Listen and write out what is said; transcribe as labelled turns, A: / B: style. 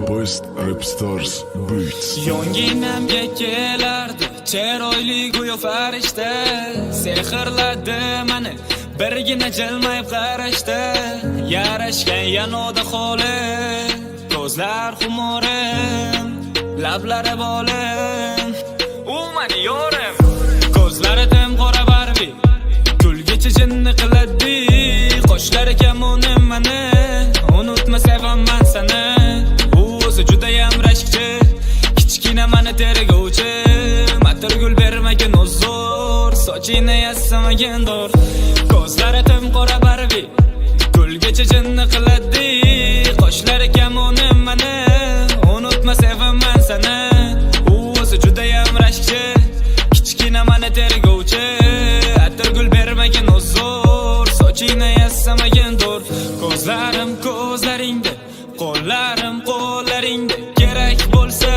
A: Post Rap Stars Beats.
B: Yonginamga kelardi chiroyli go'yo farishta, sehrladi meni birgina jilmayib qarashda. Yarashgan yanoda holi, ko'zlar xumorim, lablari bolim, u meni yorim. Ko'zlari tim qora Barbie, kulgichi jinni qiladi. Qoshlari kamonim meni, unutma sevaman seni. U o'zi judayam rashkchi, kichkina meni tergovchi. Matirgul bermagin uzr, sochini yassamagin dur. Ko'zlari tim qora Barbie, kulgichi jinni qiladi. Qoshlari kamonim meni, unutma sevaman seni. U o'zi judayam rashkchi, kichkina meni tergovchi. Atirgul bermagin uzr, sochini yassamagin dur. Ko'zlarim ko'zlaringda, qo'llarim qo'llaringda. Kerak bo'lsa